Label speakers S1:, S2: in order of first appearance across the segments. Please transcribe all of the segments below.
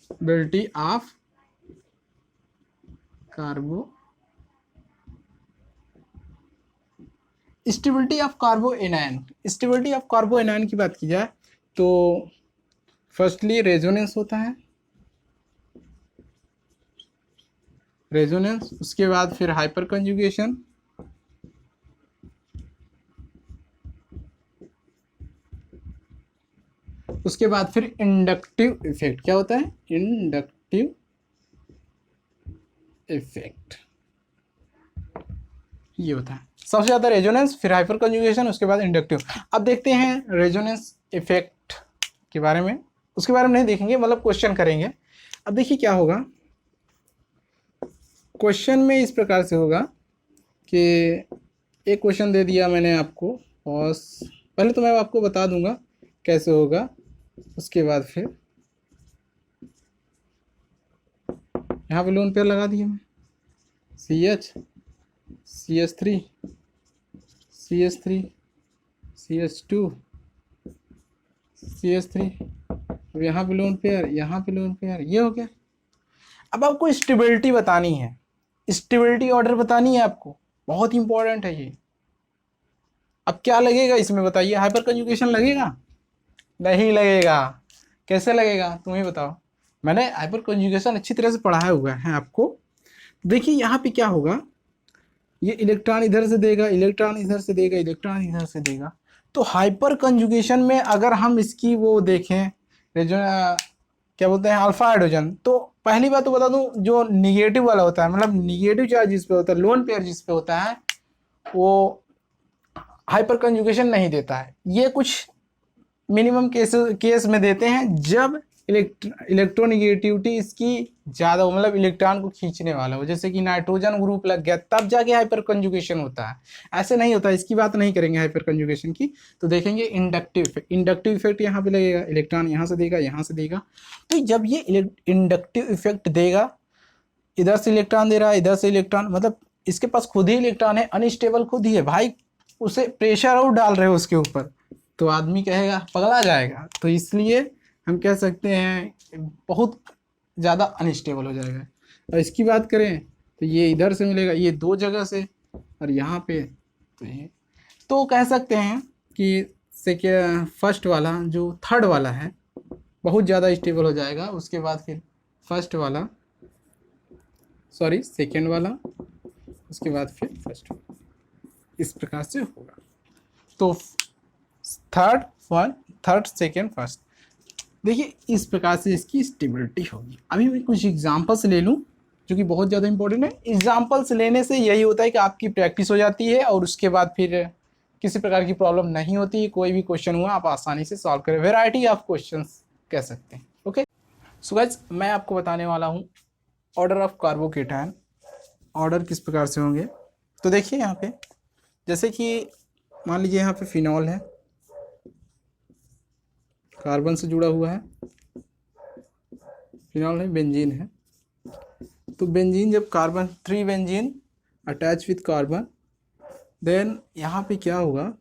S1: Stability of कार्बो stability of कार्बो anion. Stability of कार्बो anion की बात की जाए तो फर्स्टली रेजोनेंस होता है, रेजोनेंस, उसके बाद फिर हाइपर कंजुगेशन, उसके बाद फिर इंडक्टिव इफेक्ट। क्या होता है? इंडक्टिव इफेक्ट, ये होता है सबसे ज्यादा रेजोनेंस, फिर हाइपर कंजुगेशन, उसके बाद इंडक्टिव। अब देखते हैं रेजोनेंस इफेक्ट के बारे में, उसके बारे में नहीं देखेंगे, मतलब क्वेश्चन करेंगे। अब देखिए क्या होगा क्वेश्चन में, इस प्रकार से होगा कि एक क्वेश्चन दे दिया मैंने आपको, और पहले तो मैं आपको बता दूंगा कैसे होगा, उसके बाद फिर यहाँ पे लोन पेयर लगा दिया मैं, CH CH3 CH3 CH2 CH3, अब यहाँ पे लोन पेयर, यहाँ पे लोन पेयर, ये हो गया। अब आपको स्टेबिलिटी बतानी है, स्टेबिलिटी ऑर्डर बतानी है आपको, बहुत इंपॉर्टेंट है ये। अब क्या लगेगा इसमें बताइए? हाइपर कंजुगेशन लगेगा? नहीं लगेगा। कैसे लगेगा तुम ही बताओ? मैंने हाइपर कंजुगेशन अच्छी तरह से पढ़ाया हुआ है आपको। देखिए यहाँ पे क्या होगा, ये इलेक्ट्रॉन इधर से देगा, इलेक्ट्रॉन इधर से देगा, इलेक्ट्रॉन इधर से देगा। तो हाइपर कंजुगेशन में अगर हम इसकी वो देखें, जो क्या बोलते हैं, अल्फा हाइड्रोजन, तो पहली बात तो बता दूं, जो निगेटिव वाला होता है, मतलब निगेटिव चार्ज जिस पे होता है, लोन पेयर जिस पे होता है, वो हाइपर कंजुगेशन नहीं देता है। ये कुछ मिनिमम केस में देते हैं जब इलेक्ट्रोनिगेटिविटी इसकी ज़्यादा हो, मतलब इलेक्ट्रॉन को खींचने वाला हो, जैसे कि नाइट्रोजन ग्रुप लग गया, तब जाके हाइपर कंजुगेशन होता है। ऐसे नहीं होता, इसकी बात नहीं करेंगे हाइपर कंजुगेशन की, तो देखेंगे इंडक्टिव इफेक्ट। इंडक्टिव इफेक्ट यहाँ पे लगेगा, इलेक्ट्रॉन यहाँ से देगा, यहाँ से देगा। तो जब ये इंडक्टिव इफेक्ट देगा, इधर से इलेक्ट्रॉन दे रहा है, इधर से इलेक्ट्रॉन, मतलब इसके पास खुद ही इलेक्ट्रॉन है, अनस्टेबल खुद ही है भाई, उसे प्रेशर और डाल रहे हो उसके ऊपर, तो आदमी कहेगा पगला जाएगा। तो इसलिए हम कह सकते हैं बहुत ज़्यादा अनस्टेबल हो जाएगा। और इसकी बात करें तो ये इधर से मिलेगा, ये दो जगह से, और यहाँ पे तो ये, तो कह सकते हैं कि फर्स्ट वाला जो थर्ड वाला है बहुत ज़्यादा स्टेबल हो जाएगा, उसके बाद फिर फर्स्ट वाला, सॉरी सेकेंड वाला, उसके बाद फिर फर्स्ट वाला, इस प्रकार से होगा। तो थर्ड सेकेंड फर्स्ट, देखिए इस प्रकार से इसकी स्टेबिलिटी होगी। अभी मैं कुछ एग्जांपल्स ले लूँ जो कि बहुत ज़्यादा इंपॉर्टेंट है। एग्जांपल्स लेने से यही होता है कि आपकी प्रैक्टिस हो जाती है, और उसके बाद फिर किसी प्रकार की प्रॉब्लम नहीं होती है। कोई भी क्वेश्चन हुआ आप आसानी से सॉल्व करें, वेराइटी ऑफ क्वेश्चंस कह सकते हैं। ओके, सो गाइस मैं आपको बताने वाला हूँ ऑर्डर ऑफ कार्बोकेटायन। ऑर्डर किस प्रकार से होंगे, तो देखिए यहाँ पे, जैसे कि मान लीजिए यहाँ पे फिनॉल है, कार्बन से जुड़ा हुआ है, फिनॉल है, बेंजीन है। तो बेंजीन, जब carbon 3 benzene attach with carbon, then यहाँ पे क्या होगा,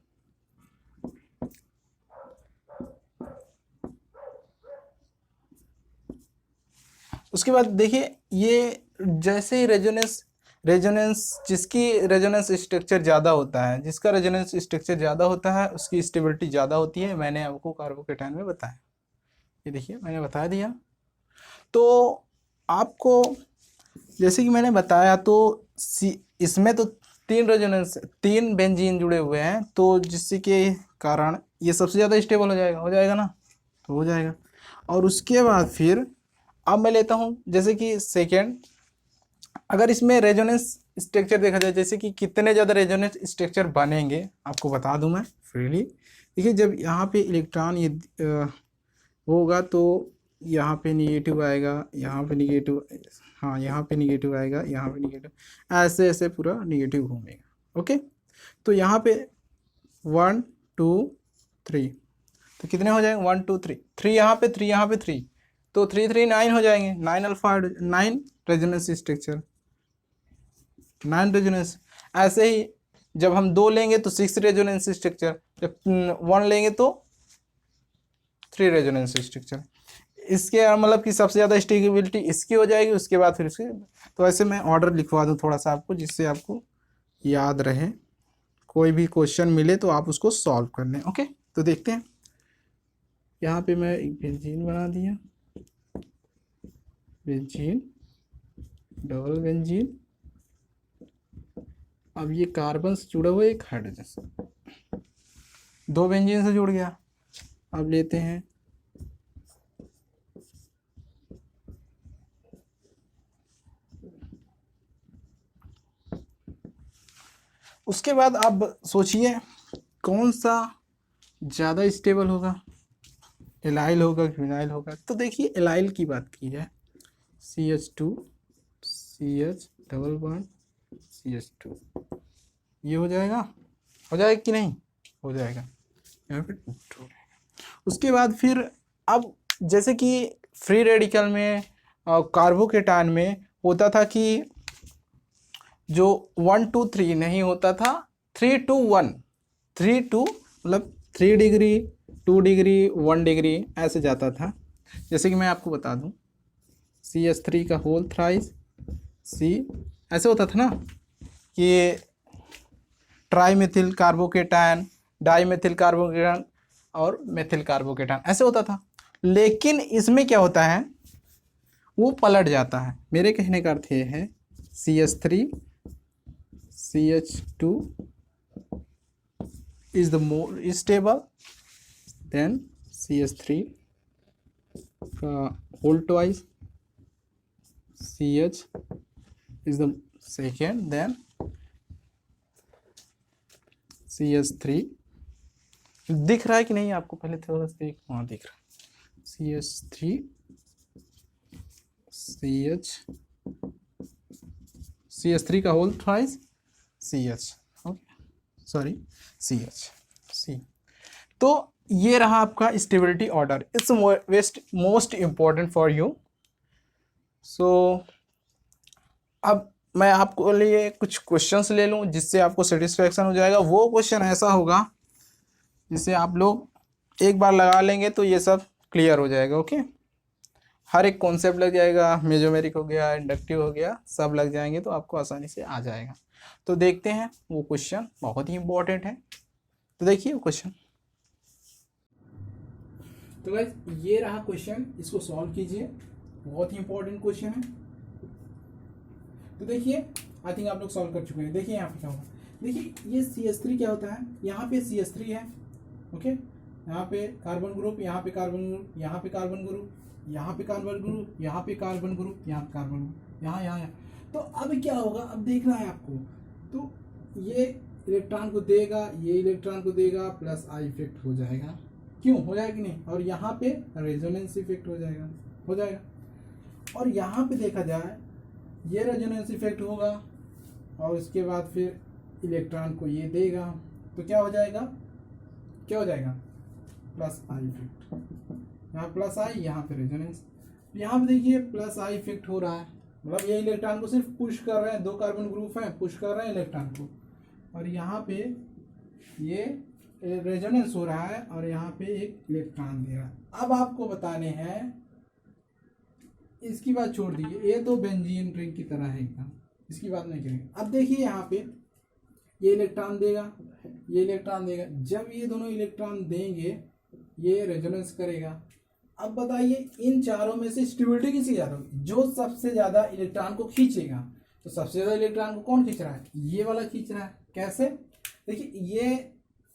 S1: उसके बाद देखिए ये जैसे ही रेजोनेंस जिसकी रेजोनेंस स्ट्रक्चर ज़्यादा होता है, जिसका रेजोनेंस स्ट्रक्चर ज़्यादा होता है उसकी स्टेबिलिटी ज़्यादा होती है। मैंने आपको कार्बोकेटायन में बताया, ये देखिए मैंने बता दिया। तो आपको जैसे कि मैंने बताया, तो इसमें तो 3 बेंजीन जुड़े हुए हैं, तो जिससे के कारण ये सबसे ज़्यादा स्टेबल हो जाएगा ना, तो हो जाएगा। और उसके बाद फिर अब मैं लेता हूँ जैसे कि सेकेंड, अगर इसमें रेजोनेंस स्ट्रक्चर देखा जाए, जैसे कि कितने ज़्यादा रेजोनेंस स्ट्रक्चर बनेंगे आपको बता दूं मैं फ्रीली। देखिए जब यहाँ पे इलेक्ट्रॉन ये होगा, तो यहाँ पे निगेटिव आएगा, यहाँ पे निगेटिव, हाँ यहाँ पे निगेटिव आएगा, यहाँ पे निगेटिव, ऐसे ऐसे पूरा निगेटिव घूमेगा। ओके, तो यहाँ पे 1 2 3, तो कितने हो जाएंगे, 1 2 3, 3 यहाँ पे, 3 यहाँ पे, 3, तो 3 3 9 हो जाएंगे। 9 अल्फा 9 रेजोनेंस स्ट्रक्चर, 9 रेजोनेंस। ऐसे ही जब हम 2 लेंगे तो 6 रेजोनेंस स्ट्रक्चर, जब 1 लेंगे तो 3 रेजोनेंस स्ट्रक्चर। इसके मतलब कि सबसे ज़्यादा स्टेबिलिटी इसकी हो जाएगी, उसके बाद फिर इसके। तो ऐसे मैं ऑर्डर लिखवा दूँ थोड़ा सा आपको, जिससे आपको याद रहे, कोई भी क्वेश्चन मिले तो आप उसको सॉल्व कर लें। ओके, तो देखते हैं। यहाँ पे मैं एक बेंजीन बना दिया, बेंजीन, डबल बेंजीन। अब ये कार्बन से जुड़ा हुआ एक हाइड्रोजन से, दो बेंजीन से जुड़ गया। अब लेते हैं उसके बाद आप सोचिए कौन सा ज़्यादा स्टेबल होगा, एलाइल होगा कि विनाइल होगा। तो देखिए एलाइल की बात की जाए, CH2 CH double bond CH2, ये हो जाएगा, हो जाएगा कि नहीं, हो जाएगा, यहाँ पे 2 रहेगा। उसके बाद फिर अब जैसे कि फ्री रेडिकल में कार्बोकेटान में होता था कि जो 1 2 3 नहीं होता था, 3 2 1, 3 2 मतलब 3 डिग्री 2 डिग्री 1 डिग्री ऐसे जाता था। जैसे कि मैं आपको बता दूं, CH3 का होल थ्राइस C ऐसे होता था ना कि ट्राईमेथिल कार्बोकेटान, डाईमेथिल कार्बोकेटान और मेथिल कार्बोकेटान ऐसे होता था। लेकिन इसमें क्या होता है, वो पलट जाता है। मेरे कहने का अर्थ ये है CH3 CH2 is the more stable than CH3 का whole twice, CH is the second then CH3। दिख रहा है कि नहीं आपको, पहले थोड़ा सा देख, हाँ दिख रहा है, CH3 CH3 का whole twice CH, okay sorry CH। तो ये रहा आपका stability order, it's most important for you. So अब मैं आपको लिए कुछ क्वेश्चंस ले लूँ जिससे आपको सेटिस्फेक्शन हो जाएगा। वो क्वेश्चन ऐसा होगा जिसे आप लोग एक बार लगा लेंगे तो ये सब क्लियर हो जाएगा। ओके, हर एक कॉन्सेप्ट लग जाएगा, मेजोमेरिक हो गया, इंडक्टिव हो गया, सब लग जाएंगे तो आपको आसानी से आ जाएगा। तो देखते हैं वो क्वेश्चन, बहुत ही इंपॉर्टेंट है। तो देखिए वो क्वेश्चन। तो गाइस ये रहा क्वेश्चन, इसको सॉल्व कीजिए, बहुत ही इंपॉर्टेंट क्वेश्चन है। तो देखिए आई थिंक आप लोग सॉल्व कर चुके हैं। देखिए यहाँ पे क्या होगा, देखिए ये CH3 क्या होता है, यहाँ पे CH3 है, ओके, यहाँ पे कार्बन ग्रुप, यहाँ पे कार्बन ग्रुप, यहाँ पे कार्बन ग्रुप, यहाँ पे कार्बन ग्रुप, यहाँ पे कार्बन ग्रुप, यहाँ पे कार्बन ग्रुप, यहाँ यहाँ। तो अब क्या होगा, अब देखना है आपको। तो ये इलेक्ट्रॉन को देगा, ये इलेक्ट्रॉन को देगा, प्लस आई इफेक्ट हो जाएगा, क्यों हो जाएगा कि नहीं, और यहाँ पे रेजोनेंस इफेक्ट हो जाएगा, हो जाएगा। और यहाँ पे देखा जाए ये रेजोनेंस इफेक्ट होगा और उसके बाद फिर इलेक्ट्रॉन को ये देगा, तो क्या हो जाएगा, क्या हो जाएगा, प्लस आई इफेक्ट, यहाँ प्लस आई, यहाँ पे रेजोनेंस। यहाँ पे देखिए प्लस आई इफेक्ट हो रहा है, मतलब ये इलेक्ट्रॉन को सिर्फ पुश कर रहे हैं, दो कार्बन ग्रुप हैं, पुश कर रहे हैं इलेक्ट्रॉन को, और यहाँ पे ये रेजोनेंस हो रहा है और यहाँ पे एक इलेक्ट्रॉन दे रहा है। अब आपको बताने हैं, इसकी बात छोड़ दीजिए, ये तो बेंजीन रिंग की तरह है एकदम, इसकी बात नहीं करेंगे। अब देखिए यहाँ पे ये इलेक्ट्रॉन देगा, ये इलेक्ट्रॉन देगा, जब ये दोनों इलेक्ट्रॉन देंगे ये रेजोनेंस करेगा। अब बताइए इन चारों में से स्टेबिलिटी किसकी ज़्यादा होगी, जो सबसे ज़्यादा इलेक्ट्रॉन को खींचेगा। तो सबसे ज़्यादा इलेक्ट्रॉन को कौन खींच रहा है, ये वाला खींच रहा है। कैसे, देखिए ये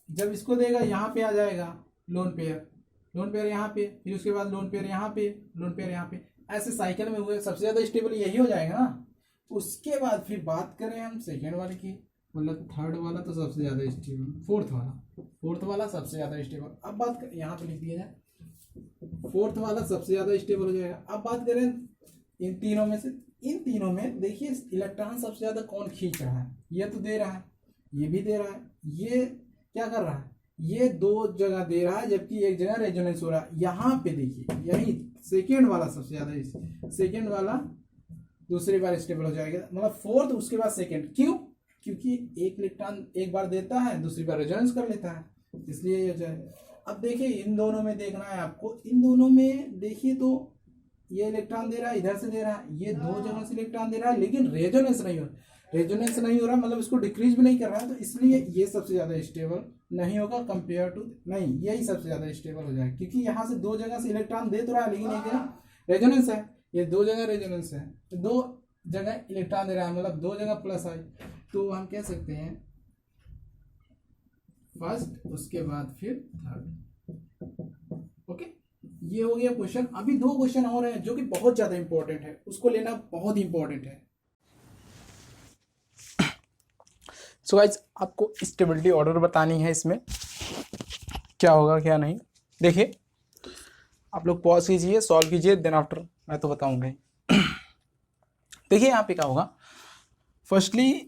S1: जब इसको देगा यहाँ पे आ जाएगा लोन पेयर, लोन पेयर यहाँ पे, फिर उसके बाद लोन पेयर यहाँ पे, लोन पेयर यहाँ पे, ऐसे साइकिल में हुए सबसे ज़्यादा स्टेबल यही हो जाएगा ना। उसके बाद फिर बात करें हम सेकेंड वाले की, मतलब थर्ड वाला तो सबसे ज़्यादा स्टेबल, फोर्थ वाला सबसे ज़्यादा स्टेबल। अब बात कर, यहाँ पे लिख दिया जाए फोर्थ वाला सबसे ज़्यादा स्टेबल हो जाएगा। अब बात करें इन तीनों में से, इन तीनों में देखिए इलेक्ट्रॉन सबसे ज़्यादा कौन खींच रहा है, ये तो दे रहा है, ये भी दे रहा है, ये क्या कर रहा है, ये दो जगह दे रहा है जबकि एक जगह रेजोनेंस हो रहा है। यहाँ पे देखिए यही सेकेंड वाला सबसे ज़्यादा, सेकेंड वाला दूसरी बार स्टेबल हो जाएगा, मतलब फोर्थ उसके बाद सेकेंड। क्यों, क्योंकि एक इलेक्ट्रॉन एक बार देता है, दूसरी बार रेजोनेंस कर लेता है, इसलिए ये हो जाएगा। अब देखिए इन दोनों में देखना है आपको, इन दोनों में देखिए तो ये इलेक्ट्रॉन दे रहा है, इधर से दे रहा है, ये दो जगह से इलेक्ट्रॉन दे रहा है, लेकिन रेजोनेंस नहीं हो रहा, रेजोनेंस नहीं हो रहा मतलब इसको डिक्रीज भी नहीं कर रहा है, तो इसलिए ये सबसे ज्यादा स्टेबल नहीं होगा कंपेयर टू, नहीं यही सबसे ज्यादा स्टेबल हो जाएगा, क्योंकि यहाँ से दो जगह से इलेक्ट्रॉन दे तो रहा है लेकिन एक जगह रेजोनेंस है, ये दो जगह रेजोनेंस है, तो दो जगह इलेक्ट्रॉन दे रहा है मतलब दो जगह प्लस आई, तो हम कह सकते हैं फर्स्ट उसके बाद फिर थर्ड। ओके, ये हो गया क्वेश्चन। अभी दो क्वेश्चन और हैं जो कि बहुत ज्यादा इंपॉर्टेंट है, उसको लेना बहुत इंपॉर्टेंट है। सो गाइस आपको स्टेबिलिटी ऑर्डर बतानी है, इसमें क्या होगा क्या नहीं। देखिए आप लोग पॉज कीजिए, सॉल्व कीजिए, देन आफ्टर मैं तो बताऊंगा ही। देखिए यहाँ पे क्या होगा, फर्स्टली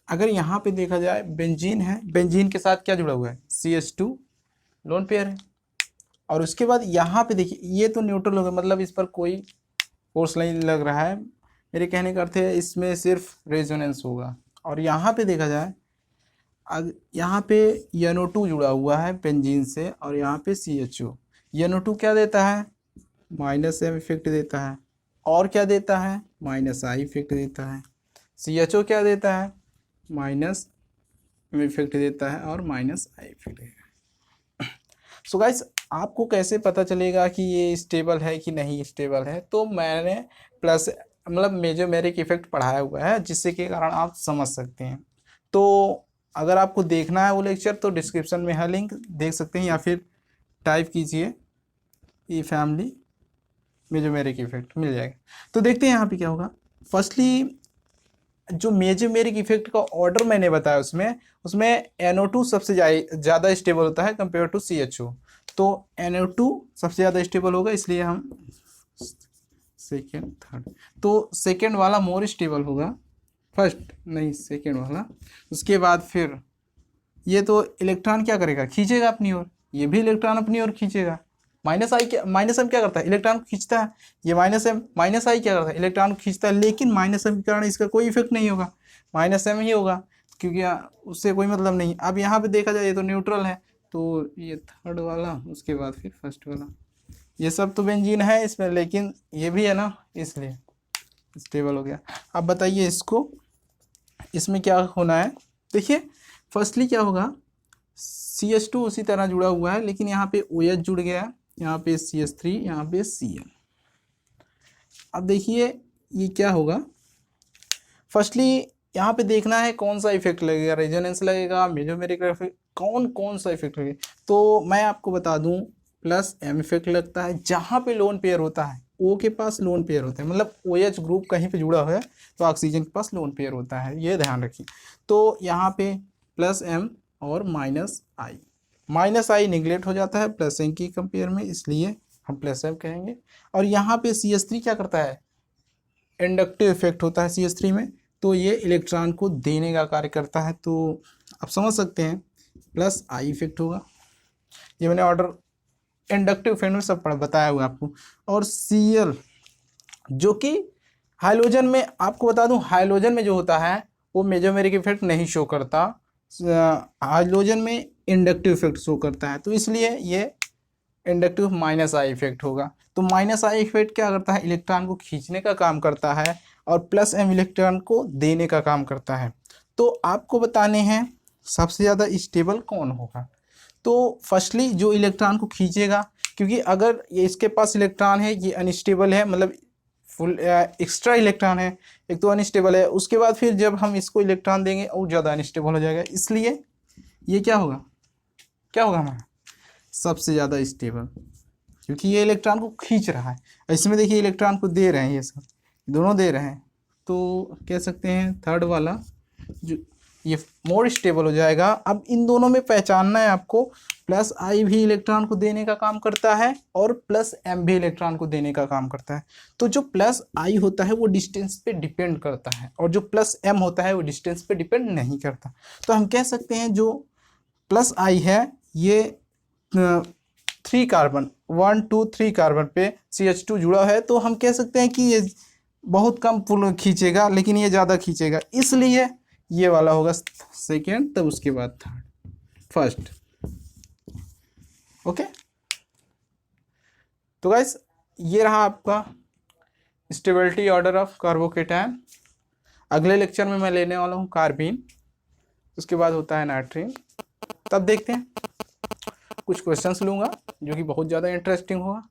S1: अगर यहाँ पे देखा जाए बेंजीन है, बेंजीन के साथ क्या जुड़ा हुआ है, CH2 लोन पेयर है, और उसके बाद यहाँ पे देखिए ये तो न्यूट्रल हो गया, मतलब इस पर कोई फोर्स नहीं लग रहा है, मेरे कहने का अर्थ है इसमें सिर्फ रेजोनेंस होगा। और यहाँ पे देखा जाए यहाँ पे NO2 जुड़ा हुआ है बेंजीन से, और यहाँ पे CHO, NO2 क्या देता है, -M इफेक्ट देता है, और क्या देता है, -I इफेक्ट देता है, CHO क्या देता है, -M इफेक्ट देता है और -I इफेक्ट देता है। सो गाइस आपको कैसे पता चलेगा कि ये स्टेबल है कि नहीं स्टेबल है, तो मैंने प्लस मतलब मेजोमेरिक इफेक्ट पढ़ाया हुआ है, जिससे के कारण आप समझ सकते हैं। तो अगर आपको देखना है वो लेक्चर तो डिस्क्रिप्शन में है लिंक, देख सकते हैं, या फिर टाइप कीजिए ई फैमिली मेजोमेरिक इफेक्ट मिल जाएगा। तो देखते हैं यहाँ पे क्या होगा। फर्स्टली जो मेजोमेरिक इफेक्ट का ऑर्डर मैंने बताया उसमें NO2 सबसे ज़्यादा स्टेबल होता है कंपेयर टू CHO, तो NO2 सबसे ज़्यादा स्टेबल होगा, इसलिए हम सेकेंड थर्ड, तो सेकेंड वाला मोर स्टेबल होगा, फर्स्ट नहीं सेकेंड वाला। उसके बाद फिर ये तो इलेक्ट्रॉन क्या करेगा, खींचेगा अपनी ओर, ये भी इलेक्ट्रॉन अपनी ओर खींचेगा। -M क्या करता है, इलेक्ट्रॉन को खींचता है, ये -I क्या करता है, इलेक्ट्रॉन को खींचता है, लेकिन -M के कारण इसका कोई इफेक्ट नहीं होगा, -M ही होगा, क्योंकि उससे कोई मतलब नहीं। अब यहाँ पे देखा जाए ये तो न्यूट्रल है, तो ये थर्ड वाला, उसके बाद फिर फर्स्ट वाला, ये सब तो बेंजीन है इसमें, लेकिन ये भी है ना, इसलिए स्टेबल हो गया। अब बताइए इसको, इसमें क्या होना है। देखिए फर्स्टली क्या होगा, CH2 उसी तरह जुड़ा हुआ है, लेकिन यहाँ पे OH जुड़ गया, यहाँ पे CH3, यहाँ पे Cl। अब देखिए ये क्या होगा, फर्स्टली यहाँ पे देखना है कौन सा इफेक्ट लगेगा, रेजोनेंस लगेगा, मेजोमेरिक इफेक्ट, कौन सा इफेक्ट लगेगा। तो मैं आपको बता दूं +M इफेक्ट लगता है जहाँ पे लोन पेयर होता है, O के पास लोन पेयर होता है, मतलब OH ग्रुप कहीं पे जुड़ा हुआ है तो ऑक्सीजन के पास लोन पेयर होता है, ये ध्यान रखिए। तो यहाँ पे +M और -I निगलेक्ट हो जाता है +M की कंपेयर में, इसलिए हम +M कहेंगे। और यहाँ पे CH3 क्या करता है, इंडक्टिव इफेक्ट होता है CH3 में, तो ये इलेक्ट्रॉन को देने का कार्य करता है, तो आप समझ सकते हैं +I इफेक्ट होगा। ये मैंने ऑर्डर इंडक्टिव इफेक्ट में सब बताया हुआ आपको। और Cl जो कि हाइलोजन में, आपको बता दूं हाइलोजन में जो होता है वो मेजोमेरिक इफेक्ट नहीं शो करता, हाइलोजन में इंडक्टिव इफेक्ट शो करता है, तो इसलिए ये इंडक्टिव -I इफेक्ट होगा। तो -I इफेक्ट क्या करता है, इलेक्ट्रॉन को खींचने का काम करता है, और +M इलेक्ट्रॉन को देने का काम करता है। तो आपको बताने हैं सबसे ज़्यादा स्टेबल कौन होगा। तो फर्स्टली जो इलेक्ट्रॉन को खींचेगा, क्योंकि अगर ये इसके पास इलेक्ट्रॉन है, ये अनस्टेबल है, मतलब फुल एक्स्ट्रा इलेक्ट्रॉन है, एक तो अनस्टेबल है, उसके बाद फिर जब हम इसको इलेक्ट्रॉन देंगे और ज़्यादा अनस्टेबल हो जाएगा, इसलिए ये क्या होगा हमारा सबसे ज़्यादा स्टेबल, क्योंकि ये इलेक्ट्रॉन को खींच रहा है। इसमें देखिए इलेक्ट्रॉन को दे रहे हैं, ये सब दोनों दे रहे हैं, तो कह सकते हैं थर्ड वाला जो ये मोर स्टेबल हो जाएगा। अब इन दोनों में पहचानना है आपको, +I भी इलेक्ट्रॉन को देने का काम करता है और +M भी इलेक्ट्रॉन को देने का काम करता है। तो जो +I होता है वो डिस्टेंस पे डिपेंड करता है, और जो +M होता है वो डिस्टेंस पे डिपेंड नहीं करता। तो हम कह सकते हैं जो +I है ये 3 कार्बन 1 2 3 कार्बन पे CH2 जुड़ा है, तो हम कह सकते हैं कि ये बहुत कम पुल खींचेगा, लेकिन ये ज़्यादा खींचेगा, इसलिए ये वाला होगा सेकेंड, तब उसके बाद थर्ड, फर्स्ट। ओके, तो गाइस ये रहा आपका स्टेबिलिटी ऑर्डर ऑफ कार्बोकेटायन। अगले लेक्चर में मैं लेने वाला हूँ कार्बीन, उसके बाद होता है नाइट्रीन। तब देखते हैं, कुछ क्वेश्चंस लूँगा जो कि बहुत ज़्यादा इंटरेस्टिंग होगा।